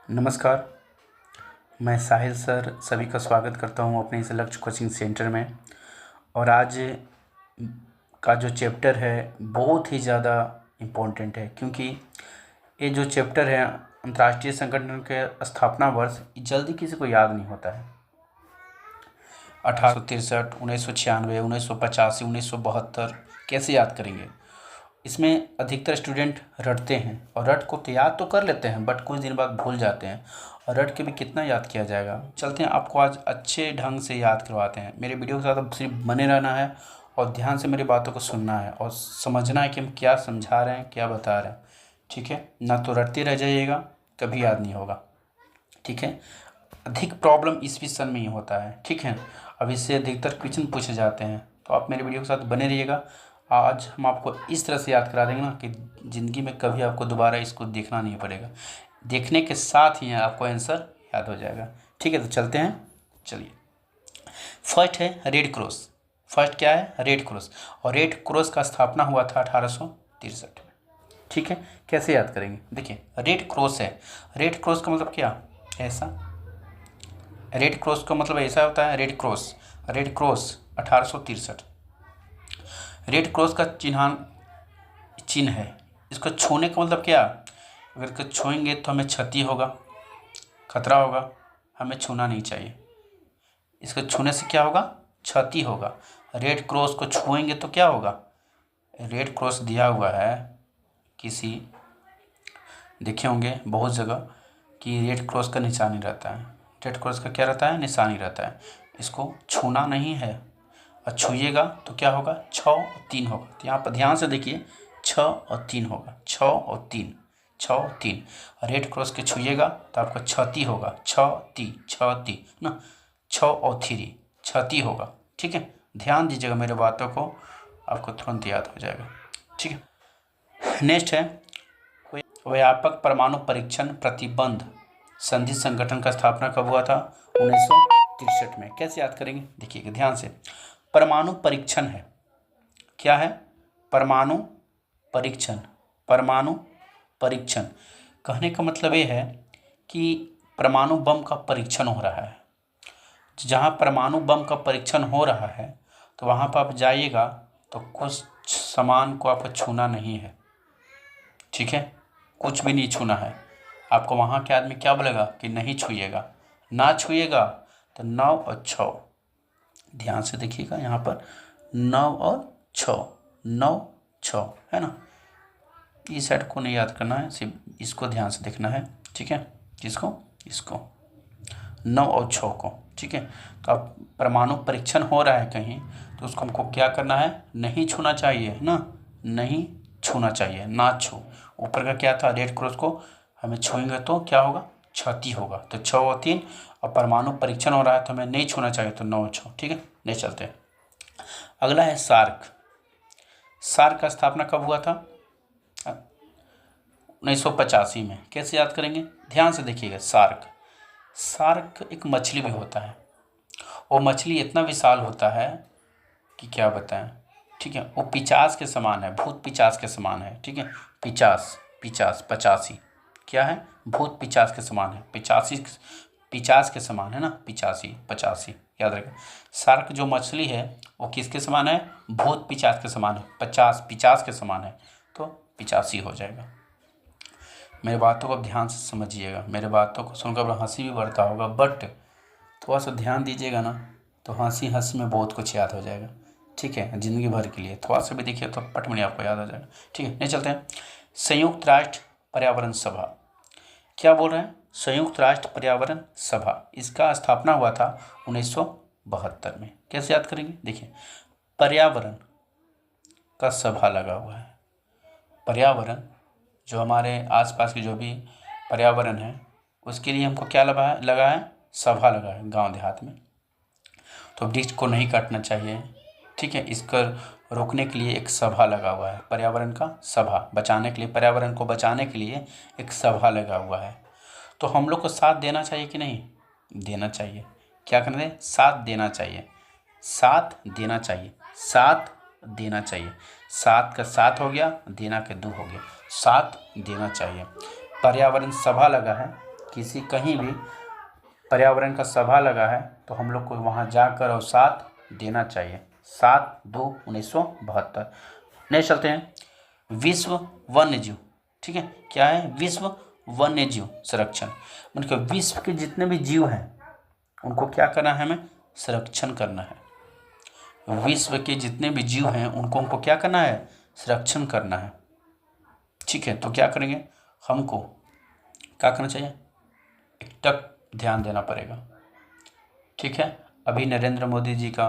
नमस्कार। मैं साहिल सर सभी का स्वागत करता हूँ अपने इस लक्ष्य कोचिंग सेंटर में। और आज का जो चैप्टर है बहुत ही ज़्यादा इम्पोर्टेंट है, क्योंकि ये जो चैप्टर है अंतर्राष्ट्रीय संगठन के स्थापना वर्ष जल्दी किसी को याद नहीं होता है। 1863, 1996, 1985, 1972 कैसे याद करेंगे। इसमें अधिकतर स्टूडेंट रटते हैं और रट को तो याद तो कर लेते हैं, बट कुछ दिन बाद भूल जाते हैं। और रट के भी कितना याद किया जाएगा। चलते हैं, आपको आज अच्छे ढंग से याद करवाते हैं। मेरे वीडियो के साथ अब सिर्फ बने रहना है और ध्यान से मेरी बातों को सुनना है और समझना है कि हम क्या समझा रहे हैं, क्या बता रहे हैं। ठीक है, ना तो रटते रह जाइएगा, कभी याद नहीं होगा। ठीक है, अधिक प्रॉब्लम इस विषय में ही होता है। ठीक है, अब इससे अधिकतर क्वेश्चन पूछे जाते हैं, तो आप मेरे वीडियो के साथ बने रहिएगा। आज हम आपको इस तरह से याद करा देंगे ना कि ज़िंदगी में कभी आपको दोबारा इसको देखना नहीं पड़ेगा। देखने के साथ ही आपको आंसर याद हो जाएगा। ठीक है, तो चलते हैं। चलिए, फर्स्ट है रेड क्रॉस। फर्स्ट क्या है? Red cross. और रेड क्रॉस का स्थापना हुआ था 1863 में। ठीक है, कैसे याद करेंगे? देखिए, रेड क्रॉस है। रेड क्रॉस का मतलब क्या? ऐसा। रेड क्रॉस का मतलब ऐसा होता है, red cross. Red cross 1863। Red cross का चिन्ह है। इसको छूने का मतलब क्या? अगर इसको छूएंगे तो हमें क्षति होगा, खतरा होगा, हमें छूना नहीं चाहिए। इसको छूने से क्या होगा? क्षति होगा। रेड क्रॉस को छुएंगे तो क्या होगा? रेड क्रॉस दिया हुआ है किसी, देखे होंगे बहुत जगह कि रेड क्रॉस का निशानी रहता है। रेड क्रॉस का क्या रहता है? निशानी रहता है। इसको छूना नहीं है, और छूइएगा तो क्या होगा? 6 और 3 होगा। तो यहाँ पर ध्यान से देखिए, 6 और 3 होगा। 6 और 3, 6 और 3। रेड क्रॉस के छूइएगा तो आपका क्षति होगा। 6 ना, 6 और 3 क्षति होगा। ठीक है, ध्यान दीजिएगा मेरे बातों को, आपको तुरंत याद हो जाएगा। ठीक है, नेक्स्ट है व्यापक परमाणु परीक्षण प्रतिबंध संधि संगठन का स्थापना कब हुआ था? 1963 में। कैसे याद करेंगे? देखिएगा ध्यान से। परमाणु परीक्षण है, क्या है? परमाणु परीक्षण। परमाणु परीक्षण कहने का मतलब ये है कि परमाणु बम का परीक्षण हो रहा है। जहाँ परमाणु बम का परीक्षण हो रहा है तो वहाँ पर आप जाइएगा तो कुछ सामान को आपको छूना नहीं है। ठीक है, कुछ भी नहीं छूना है आपको। वहाँ के आदमी क्या बोलेगा कि नहीं छूइएगा। ना छूइएगा तो 9 और 6, ध्यान से देखिएगा यहाँ पर 9 और 6, 9 6 है ना। इस साइड को नहीं याद करना है, सिर्फ इसको ध्यान से देखना है। ठीक है, किसको? इसको, 9 और 6 को। ठीक है, तो अब परमाणु परीक्षण हो रहा है कहीं, तो उसको हमको क्या करना है? नहीं छूना चाहिए ना, नहीं छूना चाहिए, ना छू। ऊपर का क्या था? रेड क्रॉस को हमें छूएंगे तो क्या होगा? क्षति होगा। तो 6 और 3, और परमाणु परीक्षण हो रहा है तो हमें नहीं छूना चाहिए, तो 9 और 6। ठीक है, नहीं चलते हैं। अगला है सार्क। सार्क का स्थापना कब हुआ था? 1985 में। कैसे याद करेंगे? ध्यान से देखिएगा। सार्क, सार्क एक मछली भी होता है। वो मछली इतना विशाल होता है कि क्या बताएं। ठीक है, वो पिचास के समान है, भूत पिचास के समान है। ठीक है, पिचास, पिचास 85 क्या है? भूत पिचास के समान है। 85 पिचास के समान है ना, 85 85 याद रखें। सार्क जो मछली है वो किसके समान है? भूत पिचास के समान है। 50 पिचास के समान है, तो 85 हो जाएगा। मेरे बातों को ध्यान से समझिएगा। मेरे बातों को सुनकर हंसी भी बढ़ता होगा, बट थोड़ा सा ध्यान दीजिएगा ना तो हंसी में बहुत कुछ याद हो जाएगा। ठीक है, ज़िंदगी भर के लिए थोड़ा सा भी देखिए तो पट में आपको याद हो जाएगा। ठीक है, नहीं चलते हैं। संयुक्त राष्ट्र पर्यावरण सभा, क्या बोल रहे हैं? संयुक्त राष्ट्र पर्यावरण सभा, इसका स्थापना हुआ था 1972 में। कैसे याद करेंगे? देखिए, पर्यावरण का सभा लगा हुआ है। पर्यावरण जो हमारे आसपास की जो भी पर्यावरण है उसके लिए हमको क्या लगा है? सभा लगा है गांव देहात में। तो वृक्ष को नहीं काटना चाहिए। ठीक है, इसको रोकने के लिए एक सभा लगा हुआ है, पर्यावरण का सभा। बचाने के लिए, पर्यावरण को बचाने के लिए एक सभा लगा हुआ है। तो हम लोग को साथ देना चाहिए कि नहीं? देना चाहिए। क्या करना है? साथ देना चाहिए, साथ देना चाहिए, साथ देना चाहिए। सात का 7 हो गया, देना के 2 हो गया, साथ देना चाहिए। पर्यावरण सभा लगा है किसी कहीं भी पर्यावरण का सभा लगा है तो हम लोग को वहाँ जाकर और साथ देना चाहिए। 7/2/1972। नेक्स्ट चलते हैं, विश्व वन्य जीव। ठीक है, क्या है? विश्व वन्य जीव संरक्षण, मतलब विश्व के जितने भी जीव हैं उनको क्या करना है? हमें संरक्षण करना है। विश्व के जितने भी जीव हैं उनको हमको क्या करना है? संरक्षण करना है। ठीक है, तो क्या करेंगे? हमको क्या करना चाहिए? एकटक ध्यान देना पड़ेगा। ठीक है, अभी नरेंद्र मोदी जी का,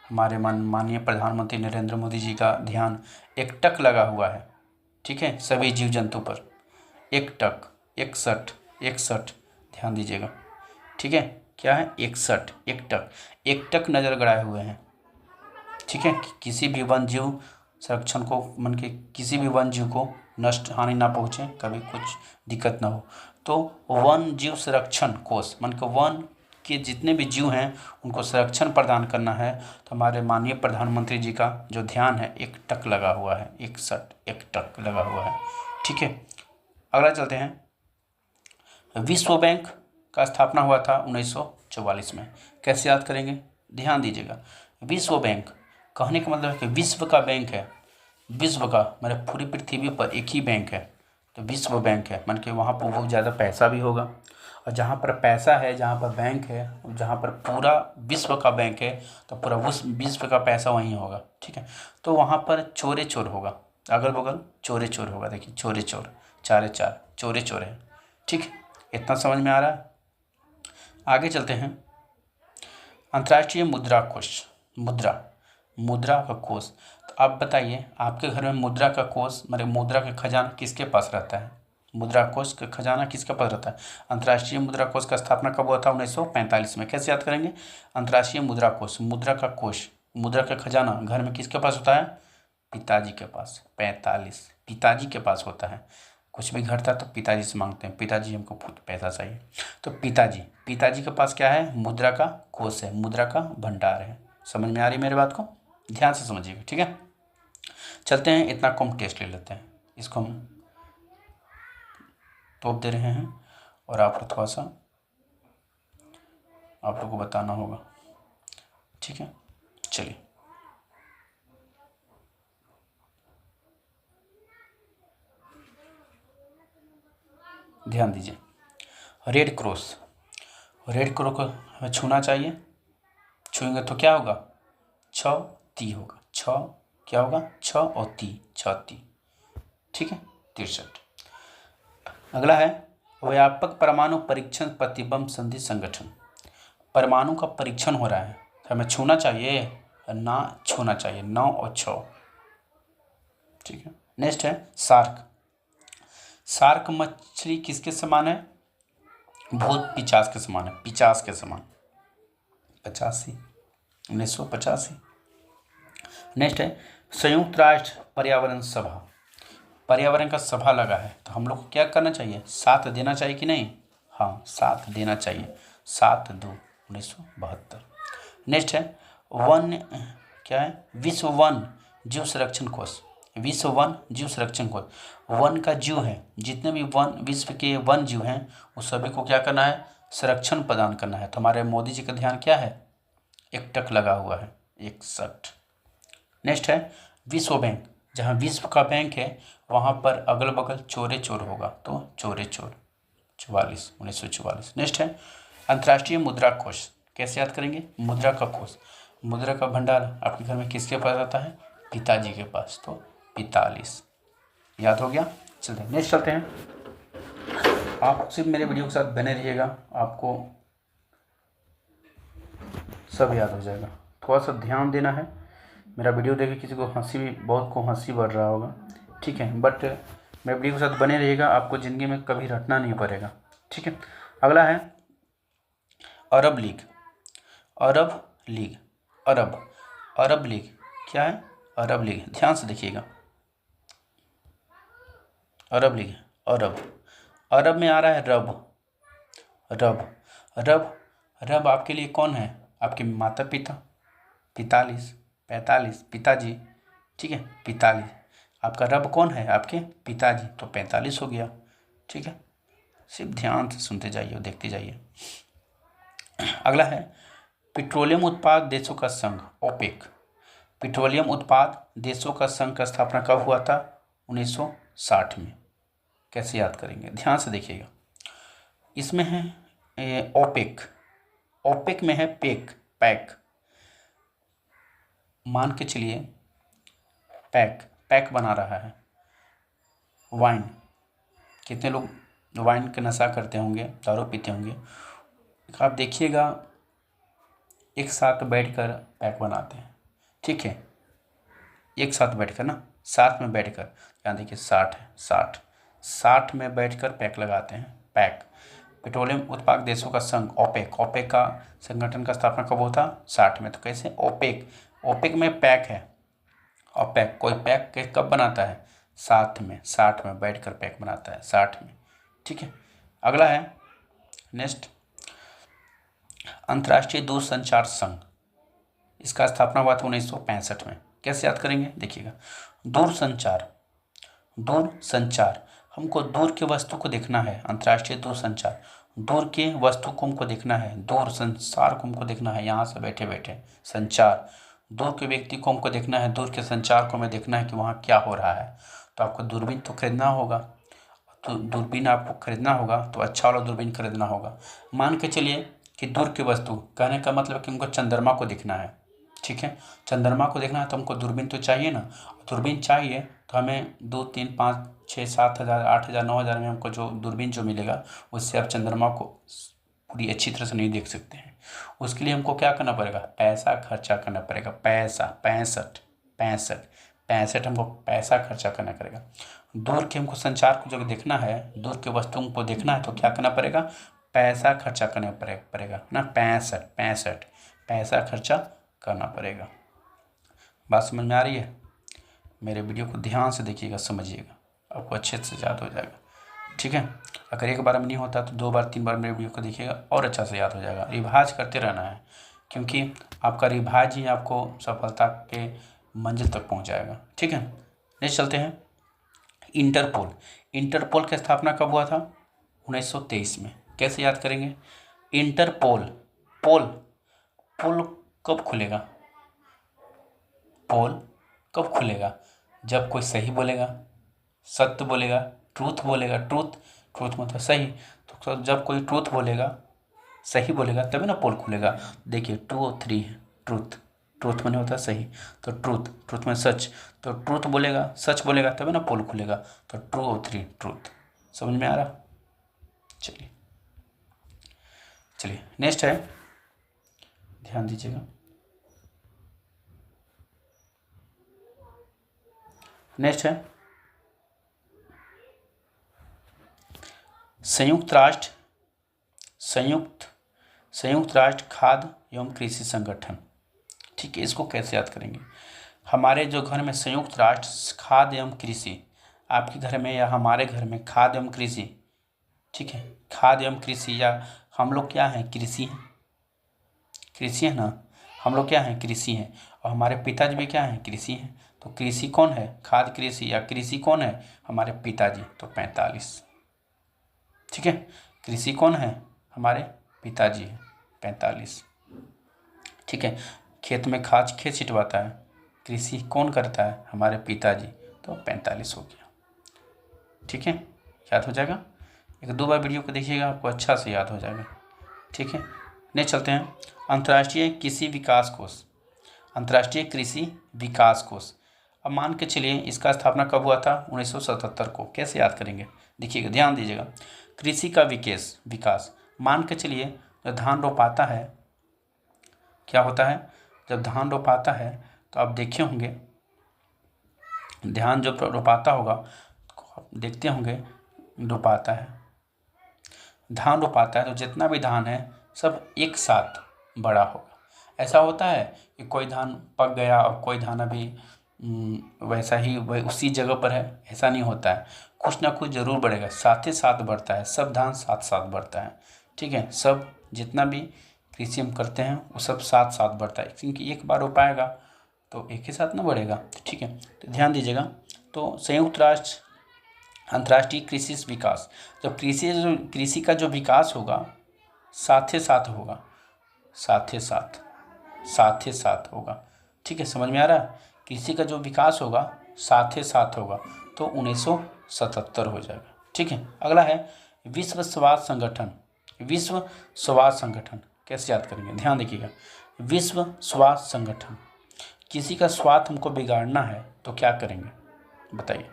हमारे माननीय प्रधानमंत्री नरेंद्र मोदी जी का ध्यान एकटक लगा हुआ है। ठीक है, सभी जीव जंतु पर एकटक, 61 61 ध्यान दीजिएगा। ठीक है, क्या है? 61 एकटक, एकटक नज़र गड़ाए हुए हैं। ठीक है, किसी भी वन जीव संरक्षण को, मन के किसी भी वन जीव को नष्ट हानि ना पहुँचे, कभी कुछ दिक्कत ना हो। तो वन जीव संरक्षण कोष, मन के वन के जितने भी जीव हैं उनको संरक्षण प्रदान करना है। तो हमारे माननीय प्रधानमंत्री जी का जो ध्यान है एकटक लगा हुआ है, 61 एकटक लगा हुआ है। ठीक है, अगला चलते हैं। विश्व बैंक का स्थापना हुआ था 1944 में। कैसे याद करेंगे? ध्यान दीजिएगा। विश्व बैंक कहने का मतलब है कि विश्व का बैंक है, विश्व का मतलब पूरी पृथ्वी पर एक ही बैंक है तो विश्व बैंक है। मन के वहाँ पर बहुत ज़्यादा पैसा भी होगा, और जहाँ पर पैसा है, जहाँ पर बैंक है, जहाँ पर पूरा विश्व का बैंक है तो पूरा उस विश्व का पैसा वहीं होगा। ठीक है, तो वहाँ पर चोरे चोर होगा, अगल बगल चोरे चोर होगा। देखिए, चोरे चोर, चारे चार चोरे चोर है। ठीक है, इतना समझ में आ रहा है? आगे चलते हैं। अंतर्राष्ट्रीय मुद्रा कोष, मुद्रा का कोष। तो आप बताइए, आपके घर में मुद्रा का कोष मतलब मुद्रा का खजाना किसके पास रहता है? मुद्रा कोष का खजाना किसके पास रहता है? अंतर्राष्ट्रीय मुद्रा कोष का स्थापना कब हुआ था? 1945 में। कैसे याद करेंगे? अंतर्राष्ट्रीय मुद्रा कोष, मुद्रा का कोष, मुद्रा का खजाना घर में किसके पास होता है? पिताजी के पास। 45 पिताजी के पास होता है। कुछ भी घटता तो पिताजी से मांगते हैं, पिताजी हमको पैसा चाहिए। तो पिताजी के पास क्या है? मुद्रा का कोष है, मुद्रा का भंडार है। समझ में आ रही मेरी बात को? ध्यान से समझिएगा। ठीक है, चलते हैं। इतना कम टेस्ट ले लेते हैं, इसको हम तोप दे रहे हैं और आप लोग थोड़ा सा आप लोग को बताना होगा। ठीक है, चलिए। ध्यान दीजिए। रेड क्रॉस को हमें छूना चाहिए। छूएंगे तो क्या होगा? 6 ती होगा। 6 क्या होगा? 6 और 6 ती। ठीक है, 63। अगला है व्यापक परमाणु परीक्षण प्रतिबंध संधि संगठन। परमाणु का परीक्षण हो रहा है, हमें छूना चाहिए ना छूना चाहिए? 9 और 6। ठीक है, नेक्स्ट है शार्क मछली किसके समान है? भूत पिचास के समान है, पिचास के समान। 85 1985। नेक्स्ट है संयुक्त राष्ट्र पर्यावरण सभा। पर्यावरण का सभा लगा है तो हम लोग को क्या करना चाहिए? साथ देना चाहिए कि नहीं? हाँ, साथ देना चाहिए। 7/2/1972। नेक्स्ट है वन, क्या है? विश्व वन जीव संरक्षण कोष। विश्व वन जीव संरक्षण कोष, वन का जीव है, जितने भी वन विश्व के वन जीव हैं उस सभी को क्या करना है? संरक्षण प्रदान करना है। तो हमारे मोदी जी का ध्यान क्या है? एकटक लगा हुआ है, 61। नेक्स्ट है विश्व बैंक। जहाँ विश्व का बैंक है वहाँ पर अगल बगल चोरे चोर होगा तो चोरे चोर, 1944। नेक्स्ट है अंतर्राष्ट्रीय मुद्रा कोष। कैसे याद करेंगे? मुद्रा का कोष, मुद्रा का भंडार आपके घर में किसके पास रहता है? पिताजी के पास, तो 45। याद हो गया? चलते हैं, नेक्स्ट चलते हैं। आप सिर्फ मेरे वीडियो के साथ बने रहिएगा, आपको सब याद हो जाएगा। थोड़ा सा ध्यान देना है। मेरा वीडियो देख के किसी को हंसी भी, बहुत को हंसी बढ़ रहा होगा, ठीक है, बट मेरे वीडियो के साथ बने रहिएगा, आपको ज़िंदगी में कभी रटना नहीं पड़ेगा। ठीक है, अगला है अरब लीग। अरब लीग क्या है? अरब लीग, ध्यान से देखिएगा। अरब लीग, अरब में आ रहा है रब आपके लिए कौन है? आपके माता पिता। 45 पिताजी। ठीक है, 45। आपका रब कौन है? आपके पिताजी, तो 45 हो गया। ठीक है, सिर्फ ध्यान से सुनते जाइए और देखते जाइए। अगला है पेट्रोलियम उत्पाद देशों का संघ, ओपेक। पेट्रोलियम उत्पाद देशों का संघ का स्थापना कब हुआ था? 1960 में। कैसे याद करेंगे? ध्यान से देखिएगा। इसमें है ओपेक, ओपेक में है पेक, पैक, मान के चलिए पैक, पैक बना रहा है वाइन। कितने लोग वाइन का नशा करते होंगे, दारू पीते होंगे। आप देखिएगा एक साथ बैठकर पैक बनाते हैं, ठीक है, एक साथ बैठकर ना, साथ में बैठकर, यहाँ देखिए 60 है, 60 में बैठकर पैक लगाते हैं, पैक। पेट्रोलियम उत्पादक देशों का संघ, ओपेक, ओपेक का संगठन का स्थापना कब हुआ था? 60 में। तो कैसे? ओपेक, ओपेक में पैक है, और पैक, कोई पैक के कब बनाता है? साथ में, 60 में बैठकर पैक बनाता है, 60 में, ठीक है। अगला है नेक्स्ट, अंतर्राष्ट्रीय दूरसंचार संघ। इसका स्थापना हुआ था 1965 में। कैसे याद करेंगे? देखिएगा, दूरसंचार, दूरसंचार, हमको दूर के वस्तु को देखना है। अंतर्राष्ट्रीय दूरसंचार, दूर के वस्तु को हमको देखना है, दूर संसार को हमको देखना है, यहाँ से बैठे बैठे संचार। दूर के व्यक्ति को हमको देखना है, दूर के संचार को हमें देखना है कि वहाँ क्या हो रहा है। तो आपको दूरबीन तो खरीदना होगा, तो दूरबीन आपको खरीदना होगा तो अच्छा वाला दूरबीन खरीदना होगा। मान के चलिए कि दूर की वस्तु, कहने का मतलब कि हमको चंद्रमा को देखना है, ठीक है, चंद्रमा को देखना है तो हमको दूरबीन तो चाहिए ना। दूरबीन चाहिए तो हमें 2, 3, 5, 6, 7 हज़ार, 8 हज़ार, 9 हज़ार में हमको जो दूरबीन जो मिलेगा उससे आप चंद्रमा को पूरी अच्छी तरह से नहीं देख सकते हैं। उसके लिए हमको क्या करना पड़ेगा? पैसा खर्चा करना पड़ेगा, पैसा, 65 हमको पैसा खर्चा करना पड़ेगा। दूर के हमको संचार को जब देखना है, दूर के वस्तुओं को देखना है तो क्या करना पड़ेगा? पैसा खर्चा करना पड़ेगा ना, 65 पैसा खर्चा करना पड़ेगा। बात समझ में आ रही है? मेरे वीडियो को ध्यान से देखिएगा, समझिएगा, आपको अच्छे से याद हो जाएगा, ठीक है। अगर एक बार में नहीं होता तो 2 बार 3 बार मेरे वीडियो को देखिएगा और अच्छा से याद हो जाएगा। रिवाज करते रहना है, क्योंकि आपका रिवाज ही आपको सफलता के मंजिल तक पहुंचाएगा, ठीक है। नेक्स्ट चलते हैं, इंटरपोल। इंटरपोल की स्थापना कब हुआ था? 1923 में। कैसे याद करेंगे? इंटरपोल, पोल, पोल कब खुलेगा? पोल कब खुलेगा? जब कोई सही बोलेगा, सत्य बोलेगा, ट्रूथ बोलेगा, ट्रूथ मतलब सही। तो जब कोई ट्रूथ बोलेगा, सही बोलेगा, तभी ना पोल खुलेगा। देखिए 2 और 3 है, ट्रूथ माने होता है सही, तो ट्रूथ में सच, तो ट्रूथ बोलेगा, सच बोलेगा, तभी ना पोल खुलेगा। तो 2 और 3 ट्रूथ। समझ में आ रहा? चलिए नेक्स्ट है, ध्यान दीजिएगा। नेक्स्ट है संयुक्त राष्ट्र खाद्य एवं कृषि संगठन, ठीक है। इसको कैसे याद करेंगे? हमारे जो घर में संयुक्त राष्ट्र खाद्य एवं कृषि, आपके घर में या हमारे घर में खाद्य एवं कृषि, ठीक है, खाद्य एवं कृषि, या हम लोग क्या हैं? कृषि हैं, कृषि है ना, हम लोग क्या हैं? कृषि हैं, और हमारे पिताजी भी क्या हैं? कृषि हैं। तो कृषि कौन है? खाद्य कृषि, या कृषि कौन है? हमारे पिताजी, तो 45, ठीक है। कृषि कौन है? हमारे पिताजी है, 45, ठीक है। खेत में खाद खेत छिटवाता है, कृषि कौन करता है? हमारे पिताजी, तो 45 हो गया, ठीक है। याद हो जाएगा, 1-2 बार वीडियो को देखिएगा, आपको अच्छा से याद हो जाएगा, ठीक है। नेक्स्ट चलते हैं, अंतर्राष्ट्रीय कृषि विकास कोष। अंतर्राष्ट्रीय कृषि विकास कोष, अब मान के चलिए इसका स्थापना कब हुआ था? 1977 को। कैसे याद करेंगे? देखिएगा, ध्यान दीजिएगा। कृषि का विकास, मान के चलिए जब धान रोपाता है, क्या होता है? जब धान रोपाता है तो आप देखे होंगे, धान जब रोपाता होगा आप देखते होंगे, रोपाता है, धान रोपाता है तो जितना भी धान है सब एक साथ बड़ा होगा। ऐसा होता है कि कोई धान पक गया और कोई धान अभी वैसा ही वही उसी जगह पर है, ऐसा नहीं होता है। कुछ ना कुछ जरूर बढ़ेगा, साथ ही साथ बढ़ता है, सब धान साथ साथ बढ़ता है, ठीक है। सब जितना भी कृषि हम करते हैं वो सब साथ साथ बढ़ता है, क्योंकि एक बार हो पाएगा तो एक ही साथ ना बढ़ेगा, ठीक है। तो ध्यान दीजिएगा। तो संयुक्त राष्ट्र अंतर्राष्ट्रीय कृषि विकास, जब कृषि का जो विकास होगा साथ ही साथ होगा, साथ ही साथ होगा। ठीक है, समझ में आ रहा है? कृषि का जो विकास होगा साथ ही साथ होगा, तो 1977 हो जाएगा। ठीक है, अगला है विश्व स्वास्थ्य संगठन। विश्व स्वास्थ्य संगठन कैसे याद करेंगे, ध्यान देखिएगा। विश्व स्वास्थ्य संगठन, किसी का स्वास्थ्य हमको बिगाड़ना है तो क्या करेंगे बताइए।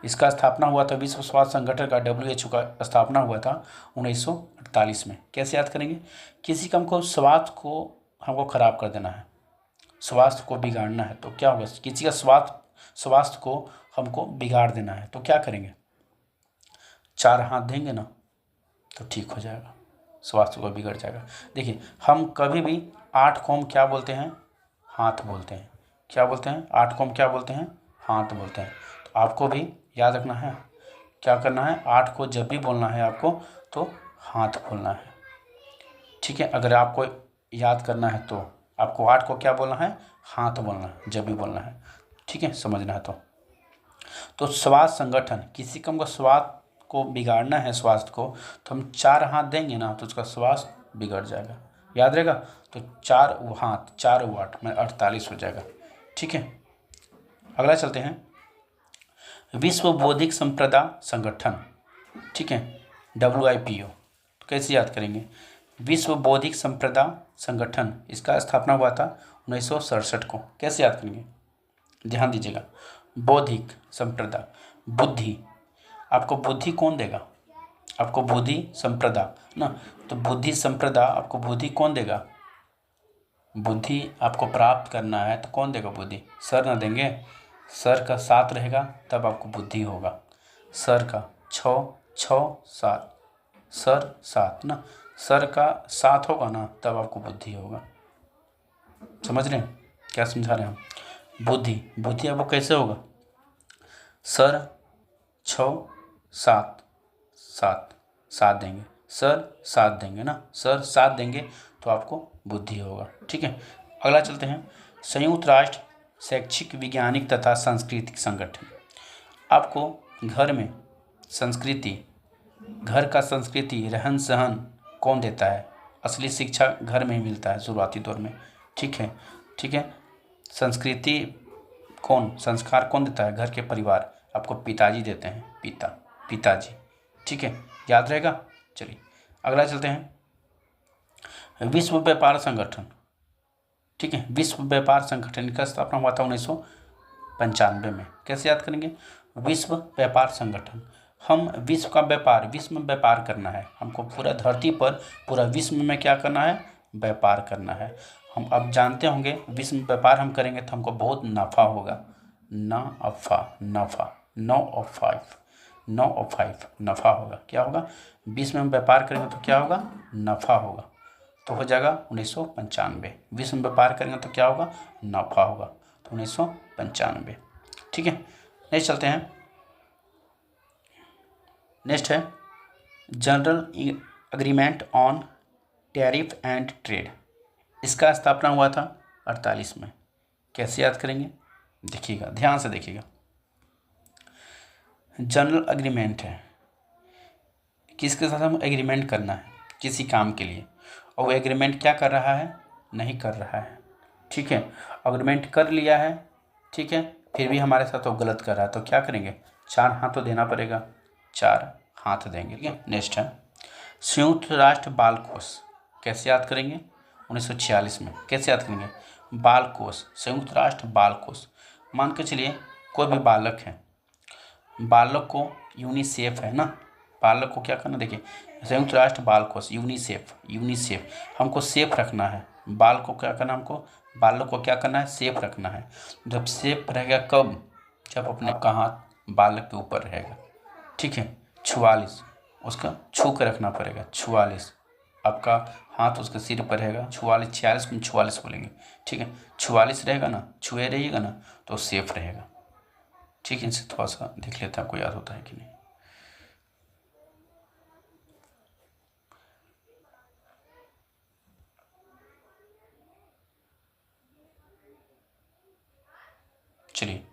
इसका स्थापना हुआ था, विश्व स्वास्थ्य संगठन का WHO का स्थापना हुआ था 1948 में। कैसे याद करेंगे, किसी का हमको स्वास्थ्य को हमको खराब कर देना है, स्वास्थ्य को बिगाड़ना है तो क्या होगा, किसी का स्वास्थ्य को हमको बिगाड़ देना है तो क्या करेंगे, 4 हाथ देंगे ना तो ठीक हो जाएगा, स्वास्थ्य को बिगड़ जाएगा। देखिए, हम कभी भी 8 को हम क्या बोलते हैं, हाथ बोलते हैं। क्या बोलते हैं, 8 को हम क्या बोलते हैं, हाथ बोलते हैं। तो आपको भी याद रखना है, क्या करना है, 8 को जब भी बोलना है आपको तो हाथ बोलना है। ठीक है, अगर आपको याद करना है तो आपको 8 को क्या बोलना है, हाथ बोलना है जब भी बोलना है। ठीक है, समझना है तो स्वास्थ्य संगठन, किसी का हमको स्वास्थ्य को बिगाड़ना है, स्वास्थ्य को, तो हम 4 हाथ देंगे ना तो उसका स्वास्थ्य बिगड़ जाएगा। याद रहेगा, तो 4 हाथ 4 8 में 48 हो जाएगा। ठीक है, अगला चलते हैं, विश्व बौद्धिक संपदा संगठन। ठीक है, WIPO, तो कैसे याद करेंगे, विश्व बौद्धिक संपदा संगठन, इसका स्थापना हुआ था 1967 को। कैसे याद करेंगे, ध्यान दीजिएगा, बौद्धिक संपदा, बुद्धि, आपको बुद्धि कौन देगा, आपको बुद्धि संपदा ना, तो बुद्धि संपदा, आपको बुद्धि कौन देगा, बुद्धि आपको प्राप्त करना है तो कौन देगा बुद्धि, सर ना देंगे, सर का 7 रहेगा तब आपको बुद्धि होगा, सर का 6 6 7, सर 7 ना, सर का 7 होगा ना तब आपको बुद्धि होगा। समझ रहे हैं क्या समझा रहे हैं हम, बुद्धि आपको कैसे होगा, सर 6 7 7 7 देंगे, सर 7 देंगे ना, सर 7 देंगे तो आपको बुद्धि होगा। ठीक है, अगला चलते हैं, संयुक्त राष्ट्र शैक्षिक वैज्ञानिक तथा सांस्कृतिक संगठन। आपको घर में संस्कृति, घर का संस्कृति रहन सहन कौन देता है, असली शिक्षा घर में ही मिलता है शुरुआती दौर में। ठीक है, ठीक है, संस्कृति कौन, संस्कार कौन देता है, घर के परिवार, आपको पिताजी देते हैं, पिताजी। ठीक है, याद रहेगा। चलिए अगला चलते हैं, विश्व व्यापार संगठन। ठीक है, विश्व व्यापार संगठन का स्थापना हुआ था 1995 में। कैसे याद करेंगे, विश्व व्यापार संगठन, हम विश्व का व्यापार, विश्व में व्यापार करना है हमको, पूरा धरती पर पूरा विश्व में क्या करना है, व्यापार करना है। हम अब जानते होंगे विश्व में व्यापार हम करेंगे तो हमको बहुत नफ़ा होगा, नफ़ा 9 और 5 नफ़ा होगा। क्या होगा, विश्व में हम व्यापार करेंगे तो क्या होगा, नफ़ा होगा, तो हो जाएगा 1995। विश्व में व्यापार करेंगे तो क्या होगा, नफ़ा होगा, तो 1995। ठीक है, नेक्स्ट चलते हैं, नेक्स्ट है general agreement on tariff and trade. इसका स्थापना हुआ था 48 में। कैसे याद करेंगे, देखिएगा, ध्यान से देखिएगा, जनरल एग्रीमेंट है, किसके साथ हम एग्रीमेंट करना है किसी काम के लिए, और वो एग्रीमेंट क्या कर रहा है, नहीं कर रहा है। ठीक है, एग्रीमेंट कर लिया है, ठीक है, फिर भी हमारे साथ वो गलत कर रहा है तो क्या करेंगे, 4 हाथ तो देना पड़ेगा, 4 हाथ देंगे। ठीक है, नेक्स्ट है संयुक्त राष्ट्र बाल कोष। कैसे याद करेंगे, 1946 में। कैसे याद करेंगे, बाल कोष, संयुक्त राष्ट्र बाल कोष, मान के चलिए कोई भी बालक है, बालक को यूनिसेफ है ना, बालक को क्या करना, देखिए संयुक्त राष्ट्र बाल कोष, यूनिसेफ हमको सेफ रखना है, बाल को क्या करना, हमको बालक को क्या करना है, सेफ रखना है। जब सेफ रहेगा कब, जब अपने का हाथ बालक के ऊपर रहेगा। ठीक है, 44 उसका छू कर रखना पड़ेगा, 44 आपका हाथ उसके सिर पर रहेगा, 44 46 में 44 बोलेंगे। ठीक है, 44 रहेगा ना, छुए रहिएगा ना तो सेफ रहेगा। ठीक है, इनसे थोड़ा सा देख लेते हैं आपको याद होता है कि नहीं। चलिए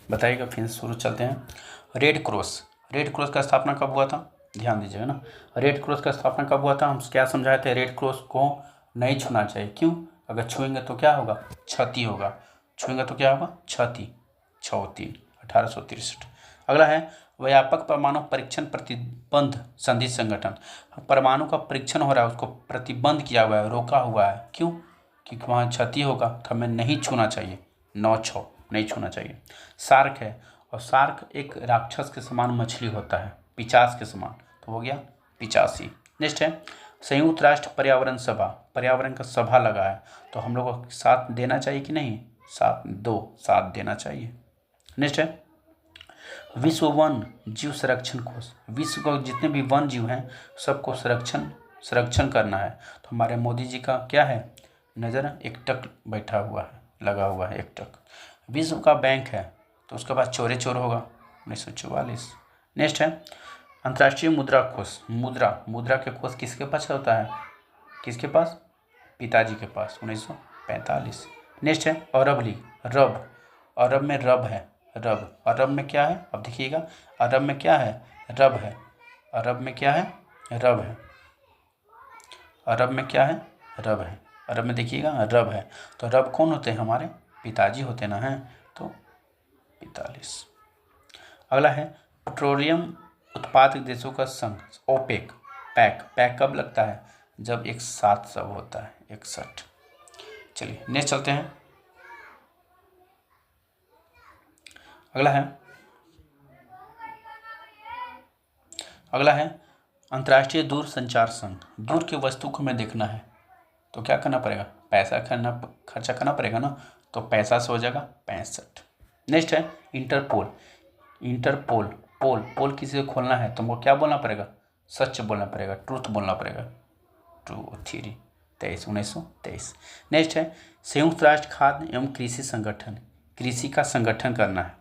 बताइएगा, फिर शुरू चलते हैं। रेड क्रॉस, रेड क्रॉस का स्थापना कब हुआ था, ध्यान दीजिएगा ना। रेड क्रॉस का स्थापना कब हुआ था, हम क्या समझाए थे, रेड क्रॉस को नहीं छूना चाहिए। क्यों, अगर छुएंगे तो क्या होगा, क्षति होगा। छुएंगे तो क्या होगा, क्षति। 6/3/1863। अगला है व्यापक परमाणु परीक्षण प्रतिबंध संधि संगठन। परमाणु का परीक्षण हो रहा है, उसको प्रतिबंध किया हुआ है, रोका हुआ है। क्यों, क्योंकि वहाँ क्षति होगा, तो हमें नहीं छूना चाहिए। 9/6 नहीं छूना चाहिए। सार्क है, और सार्क एक राक्षस के समान मछली होता है, पिचास के समान, तो हो गया 85। नेक्स्ट है संयुक्त राष्ट्र पर्यावरण सभा, पर्यावरण का सभा लगा है, तो हम लोग को साथ देना चाहिए कि नहीं, साथ देना चाहिए। नेक्स्ट है विश्व वन जीव संरक्षण कोष, विश्व को जितने भी वन जीव हैं सबको संरक्षण करना है। तो हमारे मोदी जी का क्या है, नज़र एक टक बैठा हुआ है, लगा हुआ है एक टक। विश्व का बैंक है, तो उसके पास चोरे चोर होगा, 1944। नेक्स्ट है अंतर्राष्ट्रीय मुद्रा कोष, मुद्रा के कोष किसके पास होता है, किसके पास, पिताजी के पास, 1945। नेक्स्ट है अरब लीग, अरब में रब है, अरब में क्या है, अब देखिएगा, अरब में क्या है, रब है, अरब में क्या है, रब है, अरब में क्या है, रब है, अरब में देखिएगा रब है। तो रब कौन होते हैं, हमारे पिताजी होते ना हैं, तो 45। अगला है पेट्रोलियम उत्पादक देशों का संघ, ओपेक, पैक कब लगता है, जब एक साथ सब होता है, 61। चलिए नेक्स्ट चलते हैं। अगला है अंतर्राष्ट्रीय दूर संचार संघ, दूर की वस्तु को हमें देखना है तो क्या करना पड़ेगा, पैसा खर्चा करना पड़ेगा ना, तो पैसा से हो जाएगा 65। नेक्स्ट है इंटरपोल, पोल किसी को खोलना है तो हमको क्या बोलना पड़ेगा, सच बोलना पड़ेगा, ट्रूथ बोलना पड़ेगा, 1923। नेक्स्ट है संयुक्त राष्ट्र खाद्य एवं कृषि संगठन, कृषि का संगठन करना है,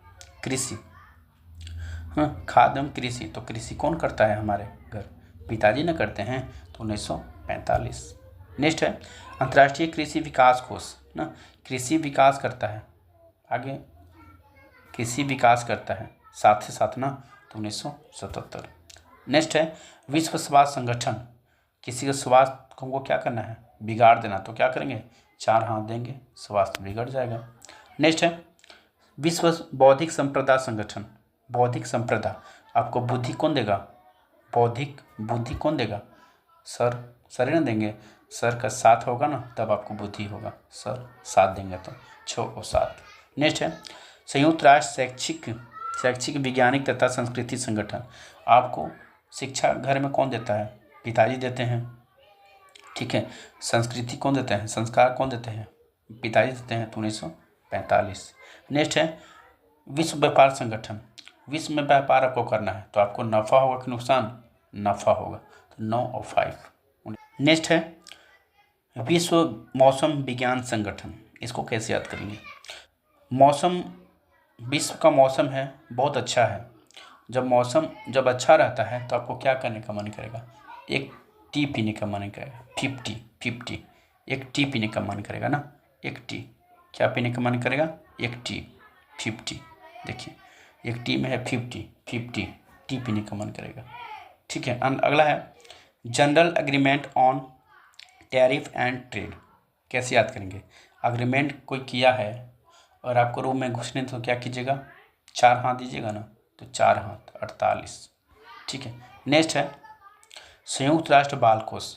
कृषि, हाँ, खाद्य एवं कृषि, तो कृषि कौन करता है, हमारे घर पिताजी न करते हैं, तो 1945। नेक्स्ट है अंतर्राष्ट्रीय कृषि विकास कोष ना, कृषि विकास करता है, आगे कृषि विकास करता है साथ ही साथ ना, तो 1977। नेक्स्ट है विश्व स्वास्थ्य संगठन, किसी का स्वास्थ्य को क्या करना है, बिगाड़ देना, तो क्या करेंगे, 4 हाथ देंगे, स्वास्थ्य बिगड़ जाएगा। नेक्स्ट है विश्व बौद्धिक संपदा संगठन, बौद्धिक संपदा, आपको बुद्धि कौन देगा, बौद्धिक बुद्धि कौन देगा, सर ही ना देंगे, सर का साथ होगा ना तब आपको बुद्धि होगा, सर साथ देंगे तो 6 और 7। नेक्स्ट है संयुक्त राष्ट्र शैक्षिक वैज्ञानिक तथा संस्कृति संगठन, आपको शिक्षा घर में कौन देता है, पिताजी देते हैं, ठीक है, संस्कृति कौन देते हैं, संस्कार कौन देते हैं, पिताजी देते हैं, तो 1945। नेक्स्ट है विश्व व्यापार संगठन, विश्व में व्यापार आपको करना है तो आपको नफ़ा होगा कि नुकसान, नफ़ा होगा, तो 9 और 5। नेक्स्ट है विश्व मौसम विज्ञान संगठन, इसको कैसे याद करेंगे, मौसम, विश्व का मौसम है बहुत अच्छा है, जब मौसम जब अच्छा रहता है तो आपको क्या करने का मन करेगा, एक टी पीने का मन करेगा, 50 एक टी पीने का मन करेगा ना, एक टी, क्या पीने का मन करेगा, एक टी, 50, देखिए एक टी में है 50 टी पीने का मन करेगा, ठीक है। अगला है general agreement on tariff and trade, कैसे याद करेंगे, अग्रीमेंट कोई किया है और आपको रूम में घुसने तो क्या कीजिएगा, 4 हाथ दीजिएगा ना, तो 4 हाथ, 48, ठीक है। नेक्स्ट है संयुक्त राष्ट्र बाल कोष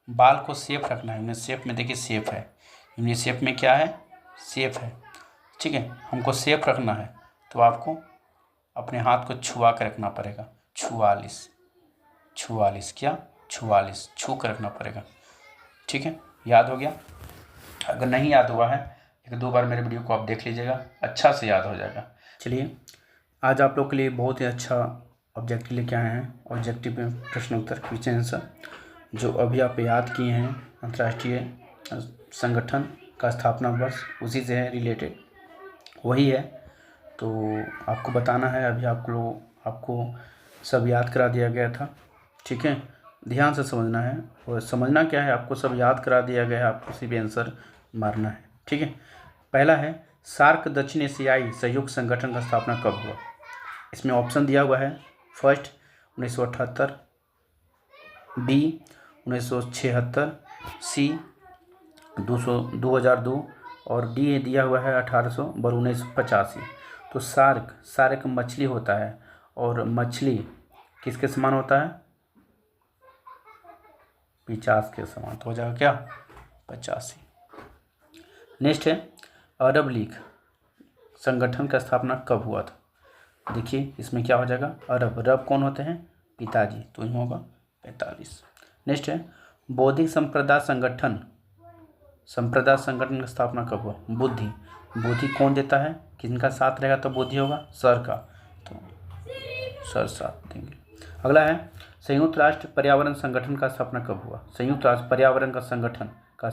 को सेफ रखना है, यूनिसेफ में देखिए सेफ है, यूनिसेफ में क्या है, सेफ है, ठीक है, हमको सेफ रखना है तो आपको अपने हाथ को छुआ कर रखना पड़ेगा, 44 क्या, 44 छू कर रखना पड़ेगा, ठीक है, याद हो गया। अगर नहीं याद हुआ है 1-2 बार मेरे वीडियो को आप देख लीजिएगा, अच्छा से याद हो जाएगा। चलिए आज आप लोग के लिए बहुत ही अच्छा ऑब्जेक्टिव लेके आए हैं, ऑब्जेक्टिव में प्रश्न उत्तर क्वेश्चन आंसर जो अभी आप याद किए हैं, अंतर्राष्ट्रीय संगठन का स्थापना वर्ष उसी से है रिलेटेड, वही है, तो आपको बताना है, अभी आपको सब याद करा दिया गया था, ठीक है, ध्यान से समझना है, और समझना क्या है, आपको सब याद करा दिया गया है, आपको सिर्फ आंसर मारना है, ठीक है। पहला है सार्क दक्षिण एशियाई सहयोग संगठन का स्थापना कब हुआ, इसमें ऑप्शन दिया हुआ है फर्स्ट 1978, बी 1976, सी 2002 और डी दिया हुआ है 1985। तो सार्क मछली होता है और मछली किसके समान होता है? 50 के समान। तो हो जाएगा क्या? 85। नेक्स्ट है अरब लीग संगठन का स्थापना कब हुआ था? देखिए इसमें क्या हो जाएगा, रब कौन होते हैं? पिताजी, तो इसमें होगा 45। नेक्स्ट है बौद्धिक संप्रदाय संगठन का स्थापना कब हुआ? बुद्धि कौन देता है? किसका साथ रहेगा तो बुद्धि होगा? सर का, तो सर साथ देंगे। अगला है संयुक्त राष्ट्र पर्यावरण संगठन का स्थापना कब हुआ? संयुक्त राष्ट्र पर्यावरण का संगठन का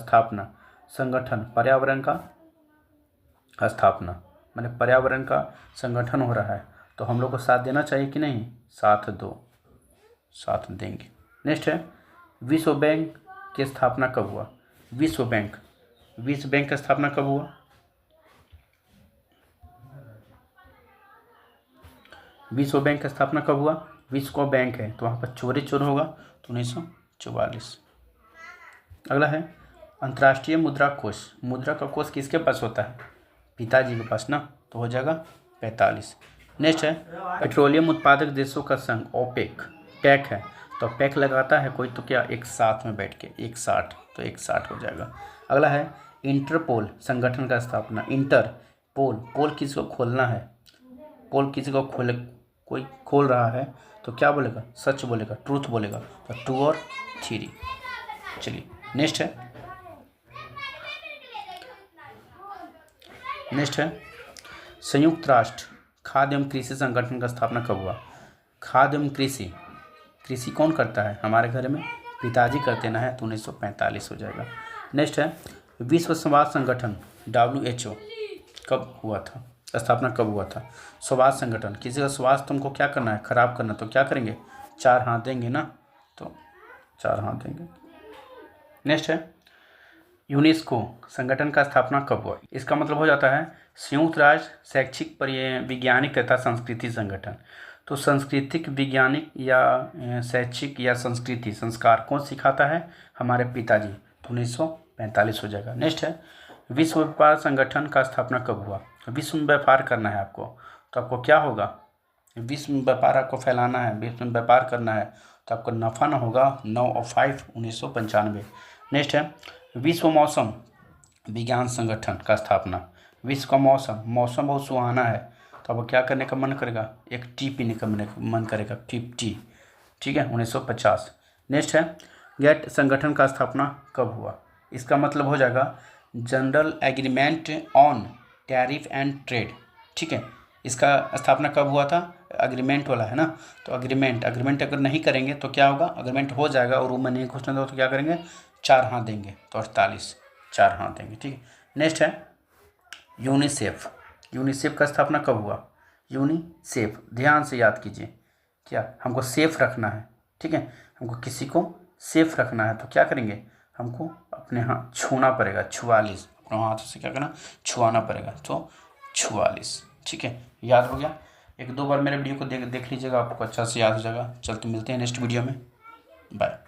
स्थापना माने पर्यावरण का संगठन हो रहा है, तो हम लोग को साथ देना चाहिए कि नहीं? साथ देंगे। नेक्स्ट है विश्व बैंक की स्थापना कब हुआ? विश्व बैंक की स्थापना कब हुआ? विश्व बैंक की स्थापना कब हुआ? विश्व का बैंक है तो वहाँ पर चोर होगा, तो 1944। अगला है अंतर्राष्ट्रीय मुद्रा का कोष किसके पास होता है? पिताजी के पास ना, तो हो जाएगा 45। नेक्स्ट है पेट्रोलियम उत्पादक देशों का संघ पैक है, तो पैक लगाता है कोई तो क्या? एक साथ में बैठ के 160, तो 160 हो जाएगा। अगला है इंटरपोल संगठन का स्थापना। पोल किसी को खोलना है, कोई खोल रहा है तो क्या बोलेगा? सच बोलेगा, ट्रूथ बोलेगा, तो 2 और 3। चलिए नेक्स्ट है संयुक्त राष्ट्र खाद्य एवं कृषि संगठन का स्थापना कब हुआ? खाद्य एवं कृषि कौन करता है? हमारे घर में पिताजी करते ना है, तो 1945 हो जाएगा। नेक्स्ट है विश्व स्वास्थ्य संगठन WHO कब हुआ था? स्थापना कब हुआ था? स्वास्थ्य संगठन, किसी का स्वास्थ्य तुमको क्या करना है? खराब करना, तो क्या करेंगे? 4 हाथ देंगे ना, तो 4 हाथ देंगे। नेक्स्ट है यूनेस्को संगठन का स्थापना कब हुआ? इसका मतलब हो जाता है संयुक्त राष्ट्र शैक्षिक वैज्ञानिक तथा संस्कृति संगठन। तो सांस्कृतिक वैज्ञानिक या शैक्षिक या संस्कार कौन सिखाता है? हमारे पिताजी, तो 1945 हो जाएगा। नेक्स्ट है विश्व व्यापार संगठन का स्थापना कब हुआ? विश्व में व्यापार करना है आपको, तो आपको क्या होगा? विश्व में व्यापार आपको फैलाना है, विश्व में व्यापार करना है, तो आपको नफ़ा ना होगा। 9 और 5 1995। नेक्स्ट है विश्व मौसम विज्ञान संगठन का स्थापना। विश्व का मौसम बहुत सुहाना है, तो अब क्या करने का मन करेगा? एक टी पीने का मन करेगा, टी। ठीक है, 1950। नेक्स्ट है गेट संगठन का स्थापना कब हुआ? इसका मतलब हो जाएगा general agreement on tariff and trade. ठीक है, इसका स्थापना कब हुआ था? अग्रीमेंट वाला है ना, तो अग्रीमेंट अगर नहीं करेंगे तो क्या होगा? अग्रीमेंट हो जाएगा और वो नहीं घोषणा दो तो क्या करेंगे? 4 हाथ देंगे, तो 48 4 हाथ देंगे। ठीक है। नेक्स्ट है यूनिसेफ का स्थापना कब हुआ? यूनिसेफ, ध्यान से याद कीजिए, क्या हमको सेफ रखना है। ठीक है, हमको किसी को सेफ रखना है तो क्या करेंगे? हमको अपने हाथ छूना पड़ेगा, 44, अपने हाथों से क्या करना? छुआना पड़ेगा, तो 44। ठीक है, याद हो गया। 1-2 बार मेरे वीडियो को देख लीजिएगा, आपको अच्छा से याद हो जाएगा। चलते मिलते हैं नेक्स्ट वीडियो में, बाय।